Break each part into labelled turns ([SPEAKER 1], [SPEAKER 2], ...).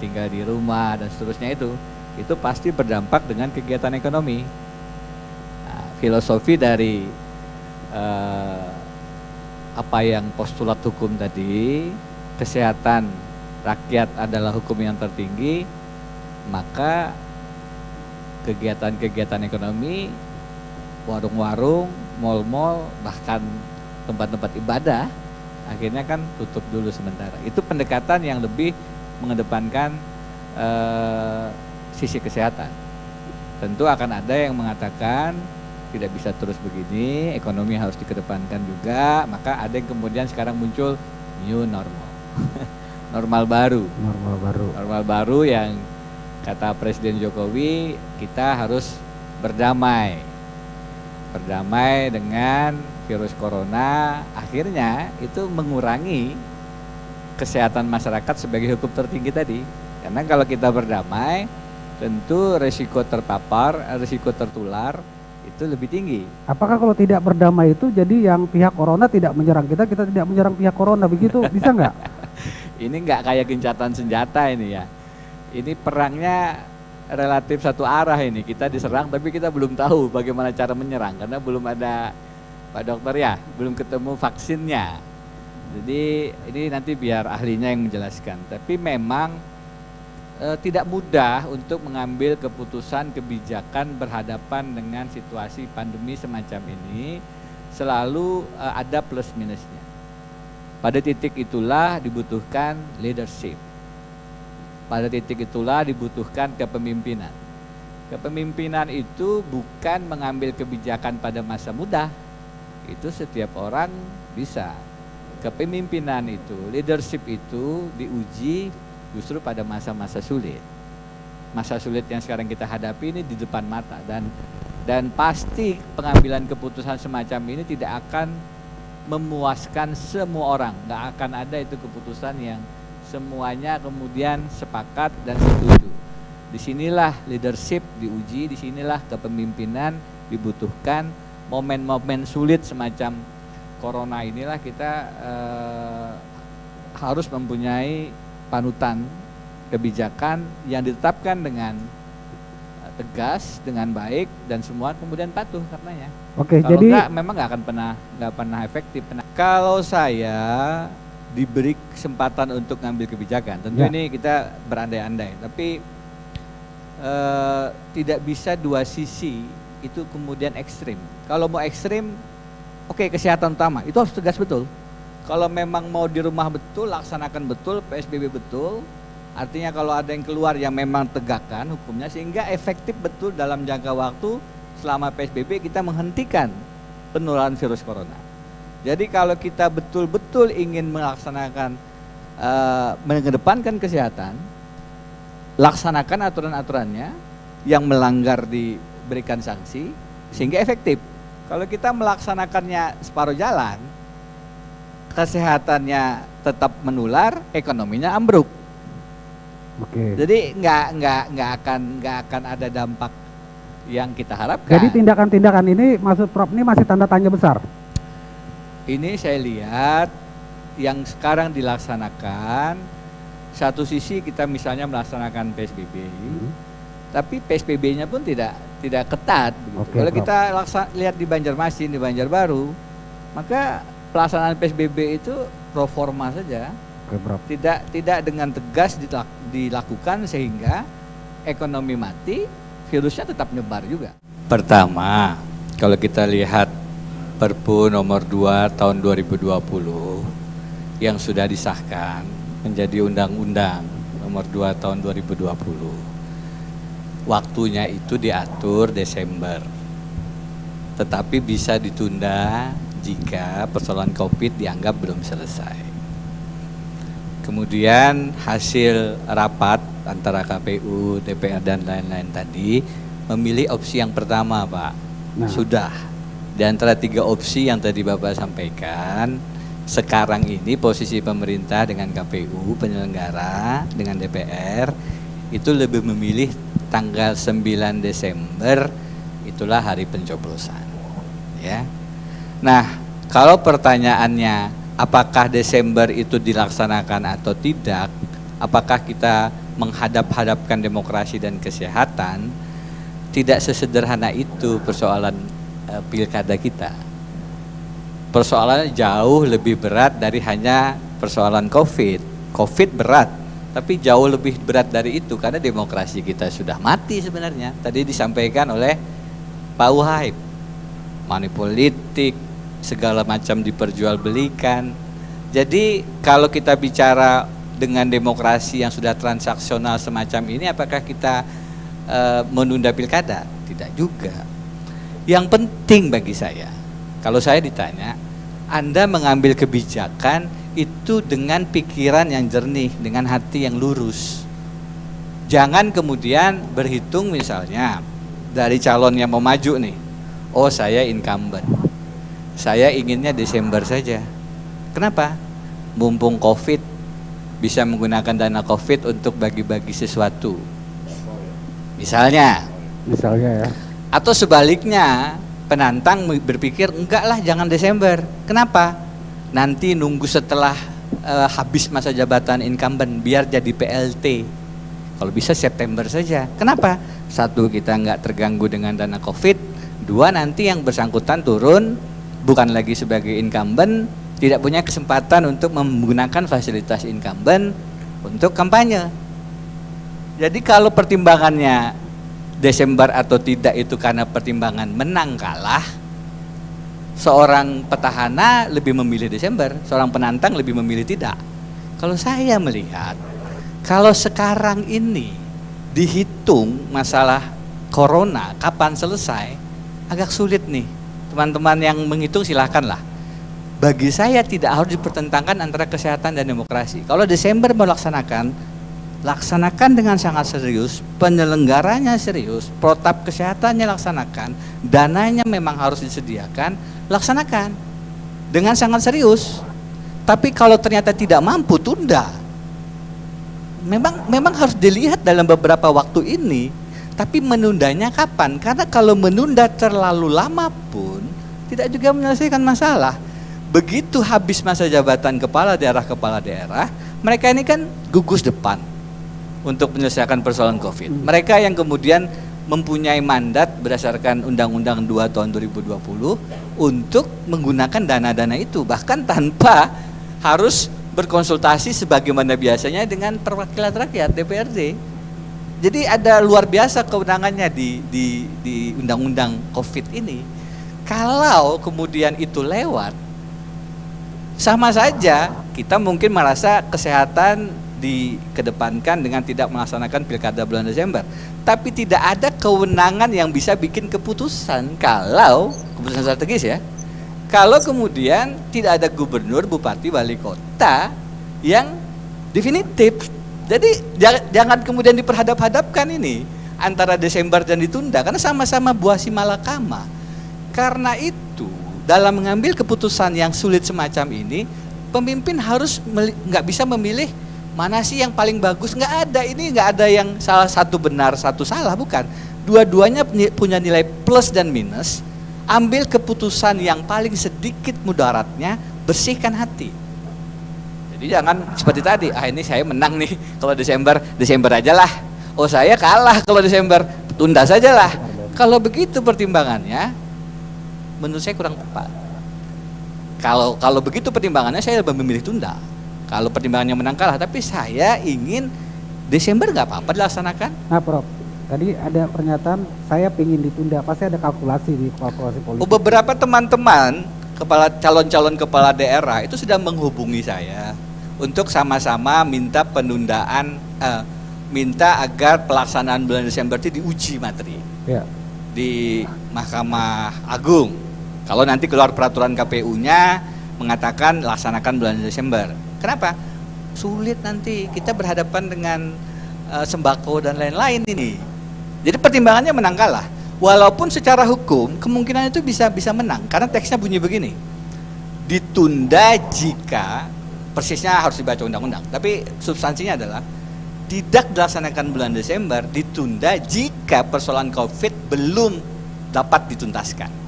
[SPEAKER 1] tinggal di rumah dan seterusnya itu pasti berdampak dengan kegiatan ekonomi. Nah, filosofi dari apa yang postulat hukum tadi, kesehatan rakyat adalah hukum yang tertinggi, maka kegiatan-kegiatan ekonomi, warung-warung, mal-mal, bahkan tempat-tempat ibadah akhirnya kan tutup dulu sementara. Itu pendekatan yang lebih mengedepankan sisi kesehatan. Tentu akan ada yang mengatakan tidak bisa terus begini, ekonomi harus dikedepankan juga, maka ada yang kemudian sekarang muncul new normal. Normal baru yang kata Presiden Jokowi, kita harus berdamai dengan virus corona. Akhirnya itu mengurangi kesehatan masyarakat sebagai hukum tertinggi tadi. Karena kalau kita berdamai, tentu resiko terpapar, resiko tertular itu lebih tinggi.
[SPEAKER 2] Apakah kalau tidak berdamai itu jadi yang pihak corona tidak menyerang kita, kita tidak menyerang pihak corona, begitu bisa nggak?
[SPEAKER 1] Ini nggak kayak gencatan senjata ini ya. Ini perangnya relatif satu arah ini. Kita diserang tapi kita belum tahu bagaimana cara menyerang karena belum ada, Pak Dokter ya, belum ketemu vaksinnya. Jadi ini nanti biar ahlinya yang menjelaskan. Tapi memang tidak mudah untuk mengambil keputusan kebijakan berhadapan dengan situasi pandemi semacam ini. Selalu ada plus minusnya. Pada titik itulah dibutuhkan leadership. Pada titik itulah dibutuhkan kepemimpinan. Kepemimpinan itu bukan mengambil kebijakan pada masa muda. Itu setiap orang bisa. Kepemimpinan itu, leadership itu diuji justru pada masa-masa sulit. Masa sulit yang sekarang kita hadapi ini di depan mata. Dan pasti pengambilan keputusan semacam ini tidak akan memuaskan semua orang. Nggak akan ada itu keputusan yang semuanya kemudian sepakat dan setuju. Disinilah leadership diuji, disinilah kepemimpinan dibutuhkan. Momen-momen sulit semacam corona inilah kita harus mempunyai panutan kebijakan yang ditetapkan dengan tegas, dengan baik, dan semua kemudian patuh karenanya.
[SPEAKER 2] Oke,
[SPEAKER 1] kalau
[SPEAKER 2] jadi
[SPEAKER 1] enggak, memang nggak pernah efektif. Kalau saya diberi kesempatan untuk ngambil kebijakan, tentu ini kita berandai-andai, tapi tidak bisa dua sisi itu kemudian ekstrim. Kalau mau ekstrim, oke, kesehatan utama, itu harus tegas betul. Kalau memang mau di rumah betul, laksanakan betul, PSBB betul. Artinya kalau ada yang keluar yang memang tegakkan hukumnya sehingga efektif betul dalam jangka waktu selama PSBB kita menghentikan penularan virus corona. Jadi kalau kita betul-betul ingin melaksanakan, mengedepankan kesehatan, laksanakan aturan-aturannya, yang melanggar diberikan sanksi sehingga efektif. Kalau kita melaksanakannya separuh jalan, kesehatannya tetap menular, ekonominya ambruk.
[SPEAKER 2] Oke.
[SPEAKER 1] Jadi nggak akan ada dampak yang kita harapkan.
[SPEAKER 2] Jadi tindakan-tindakan ini maksud Prof ini masih tanda tanya besar.
[SPEAKER 1] Ini saya lihat yang sekarang dilaksanakan, satu sisi kita misalnya melaksanakan PSBB, tapi PSBB-nya pun tidak ketat. Begitu.
[SPEAKER 2] Oke,
[SPEAKER 1] kalau
[SPEAKER 2] Prof.
[SPEAKER 1] kita lihat di Banjarmasin, di Banjarbaru, maka pelaksanaan PSBB itu pro forma saja. Tidak dengan tegas dilakukan sehingga ekonomi mati, virusnya tetap nyebar juga. Pertama, kalau kita lihat Perpu nomor 2 tahun 2020 yang sudah disahkan menjadi undang-undang nomor 2 tahun 2020. Waktunya itu diatur Desember. Tetapi bisa ditunda jika persoalan Covid dianggap belum selesai. Kemudian hasil rapat antara KPU, DPR dan lain-lain tadi memilih opsi yang pertama, Pak. Sudah. Di antara 3 opsi yang tadi Bapak sampaikan, sekarang ini posisi pemerintah dengan KPU, penyelenggara dengan DPR itu lebih memilih tanggal 9 Desember itulah hari pencoblosan. Ya. Nah, kalau pertanyaannya apakah Desember itu dilaksanakan atau tidak, apakah kita menghadap-hadapkan demokrasi dan kesehatan, tidak sesederhana itu persoalan pilkada kita. Persoalannya jauh lebih berat dari hanya persoalan COVID. COVID berat, tapi jauh lebih berat dari itu karena demokrasi kita sudah mati sebenarnya. Tadi disampaikan oleh Pak Uhaib, money politik, segala macam diperjualbelikan. Jadi kalau kita bicara dengan demokrasi yang sudah transaksional semacam ini, apakah kita menunda pilkada? Tidak juga. Yang penting bagi saya, kalau saya ditanya, Anda mengambil kebijakan itu dengan pikiran yang jernih, dengan hati yang lurus. Jangan kemudian berhitung misalnya dari calon yang mau maju nih, oh saya incumbent, saya inginnya Desember saja. Kenapa? Mumpung COVID, bisa menggunakan dana COVID untuk bagi-bagi sesuatu. Misalnya
[SPEAKER 2] ya.
[SPEAKER 1] Atau sebaliknya, penantang berpikir enggak lah, jangan Desember. Kenapa? Nanti nunggu setelah habis masa jabatan incumbent biar jadi PLT. Kalau bisa September saja. Kenapa? Satu, kita enggak terganggu dengan dana COVID. Dua, nanti yang bersangkutan turun bukan lagi sebagai incumbent, tidak punya kesempatan untuk menggunakan fasilitas incumbent untuk kampanye. Jadi kalau pertimbangannya Desember atau tidak itu karena pertimbangan menang kalah, seorang petahana lebih memilih Desember, seorang penantang lebih memilih tidak. Kalau saya melihat, kalau sekarang ini dihitung masalah corona kapan selesai, agak sulit nih. Teman-teman yang menghitung silakanlah. Bagi saya tidak harus dipertentangkan antara kesehatan dan demokrasi. Kalau Desember laksanakan dengan sangat serius, penyelenggaranya serius, protap kesehatannya laksanakan, dananya memang harus disediakan, laksanakan dengan sangat serius. Tapi kalau ternyata tidak mampu, tunda. Memang harus dilihat dalam beberapa waktu ini, tapi menundanya kapan? Karena kalau menunda terlalu lama pun tidak juga menyelesaikan masalah. Begitu habis masa jabatan kepala daerah, mereka ini kan gugus depan untuk menyelesaikan persoalan COVID. Mereka yang kemudian mempunyai mandat berdasarkan Undang-Undang 2 tahun 2020 untuk menggunakan dana-dana itu, bahkan tanpa harus berkonsultasi sebagaimana biasanya dengan perwakilan rakyat DPRD. Jadi ada luar biasa kewenangannya di Undang-Undang COVID ini. Kalau kemudian itu lewat, sama saja kita mungkin merasa kesehatan dikedepankan dengan tidak melaksanakan pilkada bulan Desember, tapi tidak ada kewenangan yang bisa bikin keputusan kalau keputusan strategis ya. Kalau kemudian tidak ada gubernur, bupati, wali kota yang definitif. Jadi jangan kemudian diperhadap-hadapkan ini antara Desember dan ditunda, karena sama-sama buah si malakama. Karena itu dalam mengambil keputusan yang sulit semacam ini, pemimpin harus nggak bisa memilih mana sih yang paling bagus, nggak ada. Ini nggak ada yang salah satu benar, satu salah, bukan. Dua-duanya punya nilai plus dan minus. Ambil keputusan yang paling sedikit mudaratnya, bersihkan hati. Jadi jangan seperti tadi, ini saya menang nih kalau Desember aja lah. Oh saya kalah kalau Desember, tunda sajalah. Kalau begitu pertimbangannya, menurut saya kurang tepat. Kalau begitu pertimbangannya, saya lebih memilih tunda. Kalau pertimbangannya menang kalah, tapi saya ingin Desember nggak apa-apa dilaksanakan.
[SPEAKER 2] Nah Prof, tadi ada pernyataan saya ingin ditunda, pasti ada kalkulasi politik.
[SPEAKER 1] Beberapa teman-teman calon-calon kepala daerah itu sudah menghubungi saya untuk sama-sama minta penundaan, minta agar pelaksanaan bulan Desember itu diuji materi di Mahkamah Agung. Kalau nanti keluar peraturan KPU-nya mengatakan laksanakan bulan Desember. Kenapa? Sulit nanti, kita berhadapan dengan sembako dan lain-lain ini. Jadi pertimbangannya menang kalah. Walaupun secara hukum kemungkinan itu bisa menang, karena teksnya bunyi begini. Ditunda jika, persisnya harus dibaca undang-undang, tapi substansinya adalah tidak dilaksanakan bulan Desember, ditunda jika persoalan COVID belum dapat dituntaskan.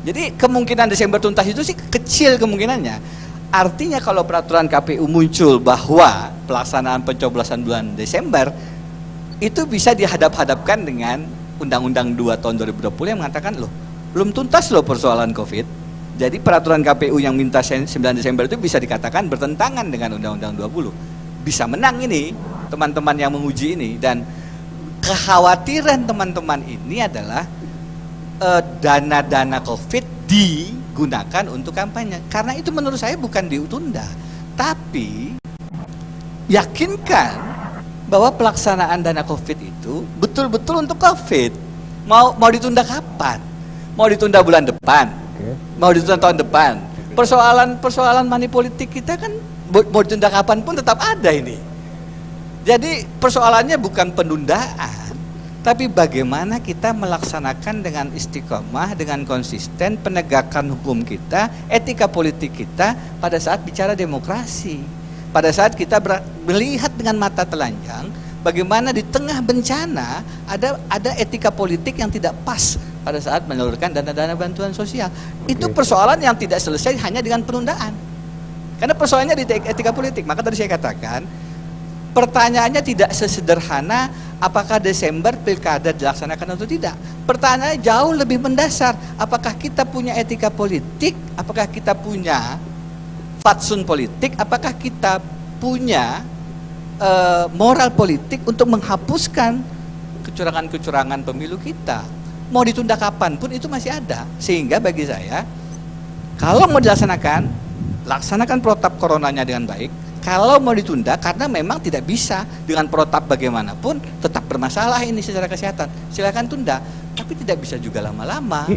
[SPEAKER 1] Jadi kemungkinan Desember tuntas itu sih kecil kemungkinannya. Artinya kalau peraturan KPU muncul bahwa pelaksanaan pencoblosan bulan Desember, itu bisa dihadap-hadapkan dengan Undang-Undang 2 tahun 2020 yang mengatakan loh, belum tuntas loh persoalan COVID. Jadi peraturan KPU yang minta 9 Desember itu bisa dikatakan bertentangan dengan Undang-Undang 20. Bisa menang ini teman-teman yang menguji ini, dan kekhawatiran teman-teman ini adalah dana-dana COVID digunakan untuk kampanye. Karena itu menurut saya bukan ditunda, tapi yakinkan bahwa pelaksanaan dana COVID itu betul-betul untuk COVID. Mau ditunda kapan? Mau ditunda bulan depan? Mau ditunda tahun depan? Persoalan money politik kita kan mau ditunda kapan pun tetap ada ini. Jadi persoalannya bukan penundaan, tapi bagaimana kita melaksanakan dengan istiqomah, dengan konsisten penegakan hukum kita, etika politik kita pada saat bicara demokrasi. Pada saat kita melihat dengan mata telanjang bagaimana di tengah bencana ada etika politik yang tidak pas pada saat menyalurkan dana-dana bantuan sosial. Itu persoalan yang tidak selesai hanya dengan penundaan. Karena persoalannya di etika politik. Maka tadi saya katakan, pertanyaannya tidak sesederhana apakah Desember pilkada dilaksanakan atau tidak. Pertanyaannya jauh lebih mendasar. Apakah kita punya etika politik? Apakah kita punya fatsun politik? Apakah kita punya moral politik untuk menghapuskan kecurangan-kecurangan pemilu kita? Mau ditunda kapan pun itu masih ada. Sehingga bagi saya, kalau mau dilaksanakan, laksanakan protap coronanya dengan baik. Kalau mau ditunda, karena memang tidak bisa dengan protap bagaimanapun tetap bermasalah ini secara kesehatan, silakan tunda, tapi tidak bisa juga lama-lama.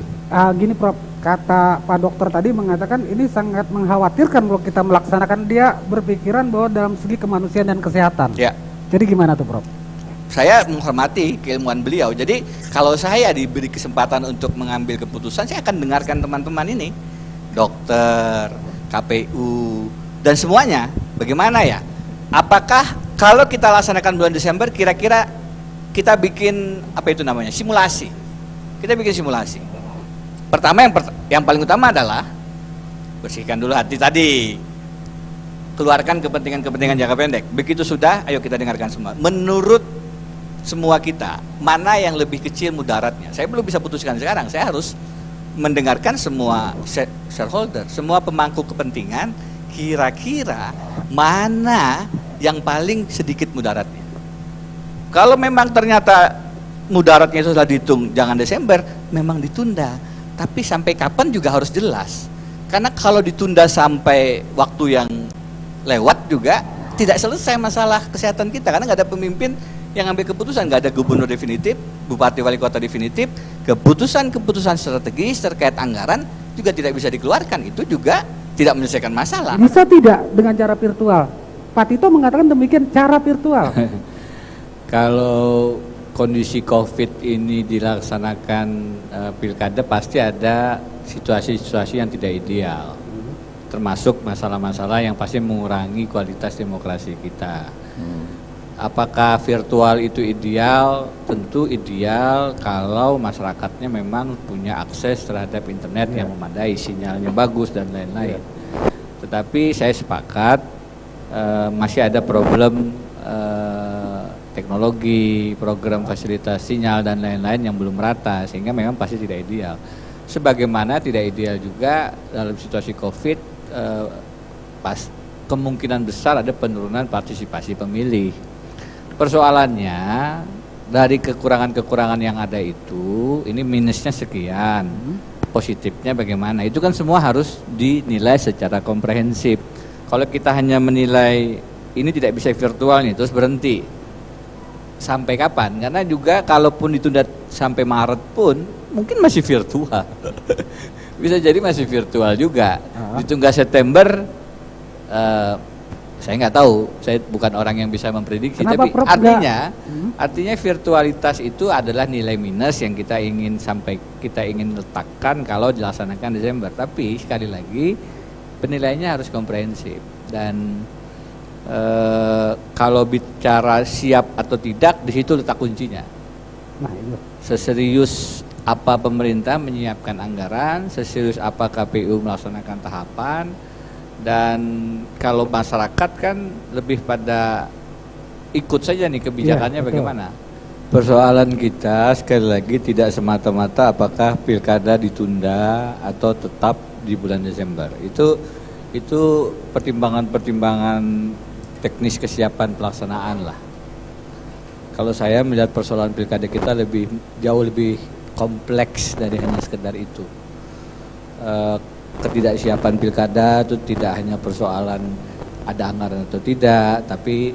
[SPEAKER 2] Gini Prof, kata Pak Dokter tadi mengatakan ini sangat mengkhawatirkan kalau kita melaksanakan. Dia berpikiran bahwa dalam segi kemanusiaan dan kesehatan.
[SPEAKER 1] Ya.
[SPEAKER 2] Jadi gimana tuh Prof?
[SPEAKER 1] Saya menghormati keilmuan beliau, jadi kalau saya diberi kesempatan untuk mengambil keputusan, saya akan dengarkan teman-teman ini, dokter, KPU, dan semuanya. Bagaimana ya? Apakah kalau kita laksanakan bulan Desember, kira-kira kita bikin apa itu namanya? Simulasi. Kita bikin simulasi. Pertama yang paling utama adalah bersihkan dulu hati tadi. Keluarkan kepentingan-kepentingan jangka pendek. Begitu sudah, ayo kita dengarkan semua. Menurut semua kita, mana yang lebih kecil mudaratnya? Saya belum bisa putuskan sekarang. Saya harus mendengarkan semua shareholder, semua pemangku kepentingan. Kira-kira mana yang paling sedikit mudaratnya? Kalau memang ternyata mudaratnya itu sudah dihitung jangan Desember, memang ditunda. Tapi sampai kapan juga harus jelas. Karena kalau ditunda sampai waktu yang lewat juga tidak selesai masalah kesehatan kita. Karena nggak ada pemimpin yang ambil keputusan, nggak ada gubernur definitif, bupati wali kota definitif, keputusan-keputusan strategis terkait anggaran juga tidak bisa dikeluarkan. Itu juga tidak menyelesaikan masalah.
[SPEAKER 2] Bisa tidak dengan cara virtual? Pak Tito mengatakan demikian, cara virtual.
[SPEAKER 1] Kalau kondisi COVID ini dilaksanakan pilkada, pasti ada situasi-situasi yang tidak ideal, termasuk masalah-masalah yang pasti mengurangi kualitas demokrasi kita. Apakah virtual itu ideal? Tentu ideal kalau masyarakatnya memang punya akses terhadap internet yang memadai, sinyalnya bagus dan lain-lain. Tetapi saya sepakat masih ada problem teknologi, program fasilitas sinyal dan lain-lain yang belum merata, sehingga memang pasti tidak ideal. Sebagaimana tidak ideal juga dalam situasi COVID, kemungkinan besar ada penurunan partisipasi pemilih. Persoalannya dari kekurangan-kekurangan yang ada itu, ini minusnya sekian, positifnya bagaimana? Itu kan semua harus dinilai secara komprehensif. Kalau kita hanya menilai ini tidak bisa virtual nih, terus berhenti, sampai kapan? Karena juga kalaupun ditunda sampai Maret pun mungkin masih virtual. Bisa jadi masih virtual juga. Ditunda September, saya nggak tahu, saya bukan orang yang bisa memprediksi.
[SPEAKER 2] Kenapa,
[SPEAKER 1] tapi
[SPEAKER 2] Prof,
[SPEAKER 1] artinya virtualitas itu adalah nilai minus yang kita ingin letakkan kalau dilaksanakan Desember. Tapi sekali lagi penilaiannya harus komprehensif, dan kalau bicara siap atau tidak, di situ letak kuncinya.
[SPEAKER 2] Nah, itu.
[SPEAKER 1] Seserius apa pemerintah menyiapkan anggaran, seserius apa KPU melaksanakan tahapan. Dan kalau masyarakat kan lebih pada ikut saja nih kebijakannya bagaimana. Persoalan kita sekali lagi tidak semata-mata apakah pilkada ditunda atau tetap di bulan Desember. Itu pertimbangan-pertimbangan teknis kesiapan pelaksanaan lah. Kalau saya melihat persoalan pilkada kita jauh lebih kompleks dari hanya sekedar itu. Ketidaksiapan pilkada itu tidak hanya persoalan ada anggaran atau tidak, tapi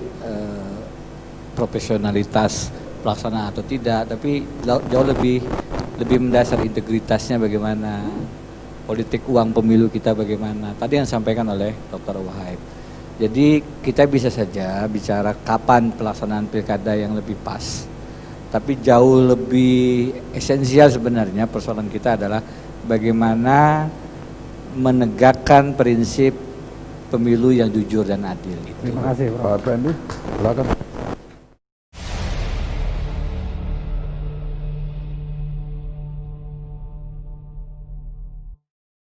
[SPEAKER 1] profesionalitas pelaksanaan atau tidak, tapi jauh lebih mendasar integritasnya bagaimana, politik uang pemilu kita bagaimana. Tadi yang disampaikan oleh Dr. Wahid. Jadi kita bisa saja bicara kapan pelaksanaan pilkada yang lebih pas, tapi jauh lebih esensial sebenarnya persoalan kita adalah bagaimana menegakkan prinsip pemilu yang jujur dan adil itu.
[SPEAKER 2] Terima kasih, Prof.
[SPEAKER 3] Pak Effendi, silakan.